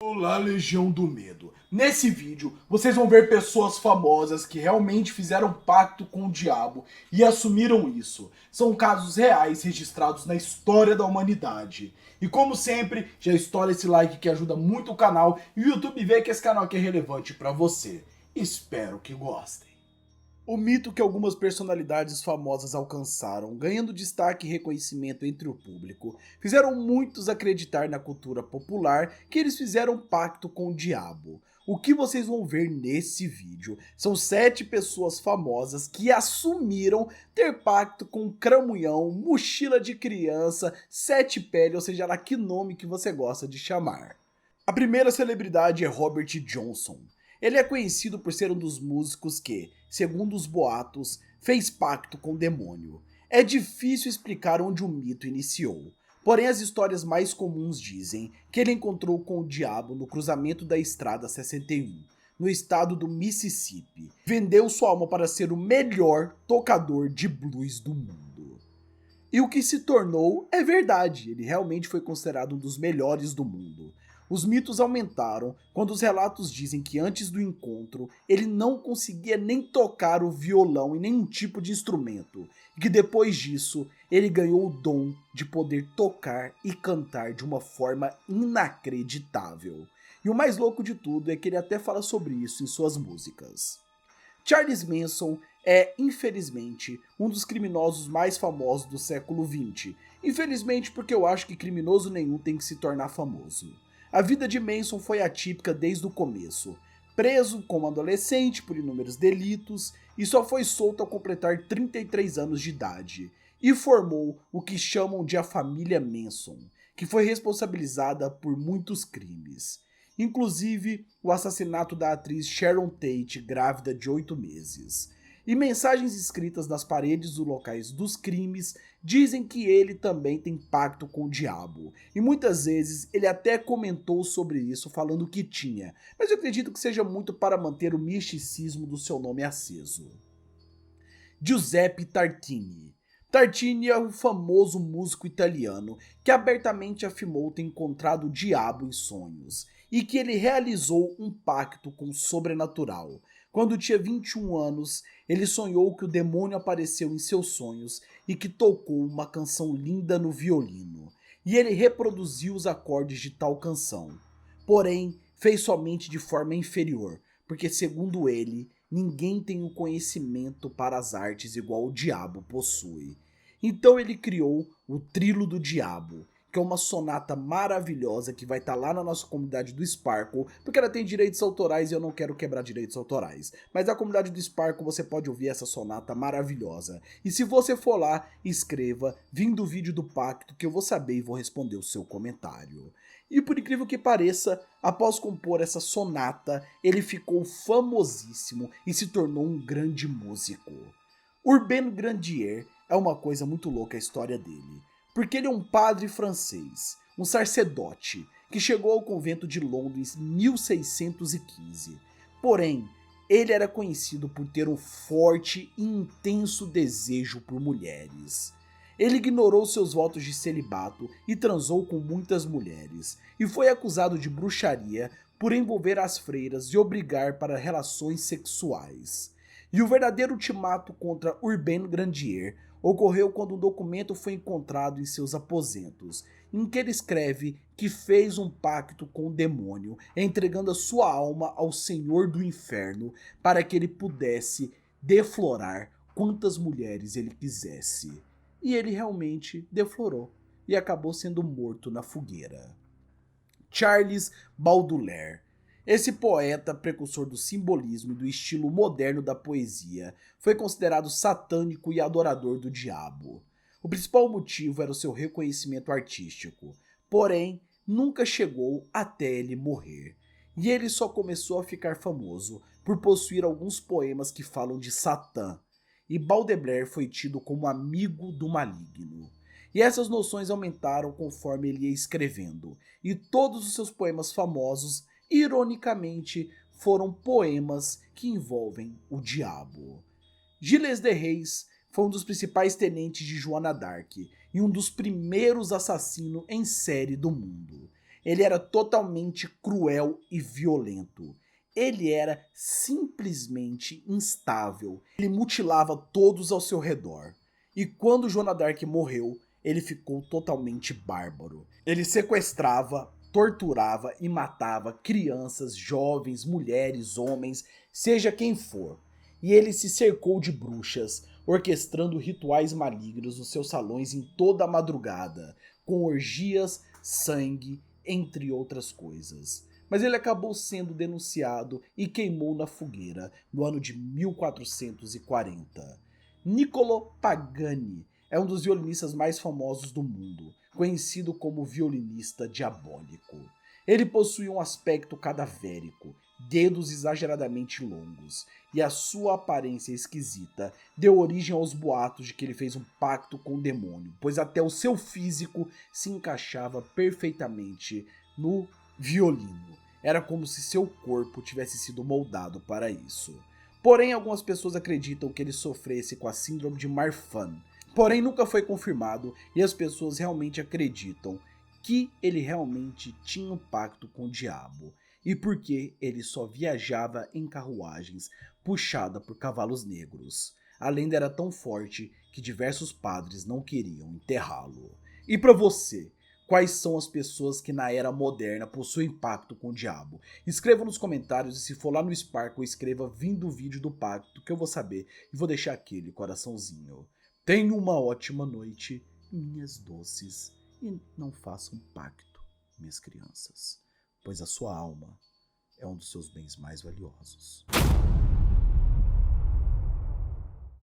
Olá, Legião do Medo. Nesse vídeo, vocês vão ver pessoas famosas que realmente fizeram pacto com o diabo e assumiram isso. São casos reais registrados na história da humanidade. E como sempre, já estoura esse like que ajuda muito o canal e o YouTube vê que esse canal aqui é relevante pra você. Espero que gostem. O mito que algumas personalidades famosas alcançaram, ganhando destaque e reconhecimento entre o público, fizeram muitos acreditar na cultura popular que eles fizeram pacto com o diabo. O que vocês vão ver nesse vídeo são 7 pessoas famosas que assumiram ter pacto com cramunhão, mochila de criança, 7 pele, ou seja lá que nome que você gosta de chamar. A primeira celebridade é Robert Johnson. Ele é conhecido por ser um dos músicos que, segundo os boatos, fez pacto com o demônio. É difícil explicar onde o mito iniciou, porém as histórias mais comuns dizem que ele encontrou com o diabo no cruzamento da Estrada 61, no estado do Mississippi. Vendeu sua alma para ser o melhor tocador de blues do mundo. E o que se tornou é verdade, ele realmente foi considerado um dos melhores do mundo. Os mitos aumentaram quando os relatos dizem que antes do encontro ele não conseguia nem tocar o violão e nenhum tipo de instrumento, e que depois disso ele ganhou o dom de poder tocar e cantar de uma forma inacreditável. E o mais louco de tudo é que ele até fala sobre isso em suas músicas. Charles Manson é, infelizmente, um dos criminosos mais famosos do século XX. Infelizmente porque eu acho que criminoso nenhum tem que se tornar famoso. A vida de Manson foi atípica desde o começo. Preso como adolescente por inúmeros delitos e só foi solto ao completar 33 anos de idade. E formou o que chamam de a família Manson, que foi responsabilizada por muitos crimes. Inclusive o assassinato da atriz Sharon Tate, grávida de 8 meses. E mensagens escritas nas paredes dos locais dos crimes dizem que ele também tem pacto com o diabo. E muitas vezes ele até comentou sobre isso falando que tinha, mas eu acredito que seja muito para manter o misticismo do seu nome aceso. Giuseppe Tartini. Tartini é um famoso músico italiano que abertamente afirmou ter encontrado o diabo em sonhos e que ele realizou um pacto com o sobrenatural. Quando tinha 21 anos, ele sonhou que o demônio apareceu em seus sonhos e que tocou uma canção linda no violino, e ele reproduziu os acordes de tal canção. Porém, fez somente de forma inferior, porque segundo ele, ninguém tem o conhecimento para as artes igual o diabo possui. Então ele criou o Trilo do Diabo, que é uma sonata maravilhosa que vai estar lá na nossa comunidade do Sparkle, porque ela tem direitos autorais e eu não quero quebrar direitos autorais. Mas na comunidade do Sparkle você pode ouvir essa sonata maravilhosa. E se você for lá, escreva, vindo o vídeo do pacto, que eu vou saber e vou responder o seu comentário. E por incrível que pareça, após compor essa sonata, ele ficou famosíssimo e se tornou um grande músico. Urbain Grandier é uma coisa muito louca a história dele, porque ele é um padre francês, um sacerdote, que chegou ao convento de Londres em 1615. Porém, ele era conhecido por ter um forte e intenso desejo por mulheres. Ele ignorou seus votos de celibato e transou com muitas mulheres, e foi acusado de bruxaria por envolver as freiras e obrigar para relações sexuais. E o verdadeiro ultimato contra Urbain Grandier ocorreu quando um documento foi encontrado em seus aposentos, em que ele escreve que fez um pacto com o demônio, entregando a sua alma ao Senhor do Inferno para que ele pudesse deflorar quantas mulheres ele quisesse. E ele realmente deflorou e acabou sendo morto na fogueira. Charles Baudelaire. Esse poeta, precursor do simbolismo e do estilo moderno da poesia, foi considerado satânico e adorador do diabo. O principal motivo era o seu reconhecimento artístico, porém nunca chegou até ele morrer. E ele só começou a ficar famoso por possuir alguns poemas que falam de Satã, e Baudelaire foi tido como amigo do maligno. E essas noções aumentaram conforme ele ia escrevendo, e todos os seus poemas famosos, ironicamente, foram poemas que envolvem o diabo. Gilles de Reis foi um dos principais tenentes de Joana d'Arc e um dos primeiros assassinos em série do mundo. Ele era totalmente cruel e violento. Ele era simplesmente instável. Ele mutilava todos ao seu redor. E quando Joana d'Arc morreu, ele ficou totalmente bárbaro. Ele sequestrava, torturava e matava crianças, jovens, mulheres, homens, seja quem for. E ele se cercou de bruxas, orquestrando rituais malignos nos seus salões em toda a madrugada, com orgias, sangue, entre outras coisas. Mas ele acabou sendo denunciado e queimou na fogueira no ano de 1440. Niccolo Pagani é um dos violinistas mais famosos do mundo, conhecido como violinista diabólico. Ele possui um aspecto cadavérico, dedos exageradamente longos, e a sua aparência esquisita deu origem aos boatos de que ele fez um pacto com o demônio, pois até o seu físico se encaixava perfeitamente no violino. Era como se seu corpo tivesse sido moldado para isso. Porém, algumas pessoas acreditam que ele sofresse com a síndrome de Marfan. Porém, nunca foi confirmado e as pessoas realmente acreditam que ele realmente tinha um pacto com o diabo. E porque ele só viajava em carruagens puxada por cavalos negros. A lenda era tão forte que diversos padres não queriam enterrá-lo. E para você? Quais são as pessoas que na era moderna possuem pacto com o diabo? Escreva nos comentários e se for lá no Sparkle, escreva vindo o vídeo do pacto que eu vou saber e vou deixar aquele coraçãozinho. Tenha uma ótima noite, minhas doces, e não façam pacto, minhas crianças, pois a sua alma é um dos seus bens mais valiosos.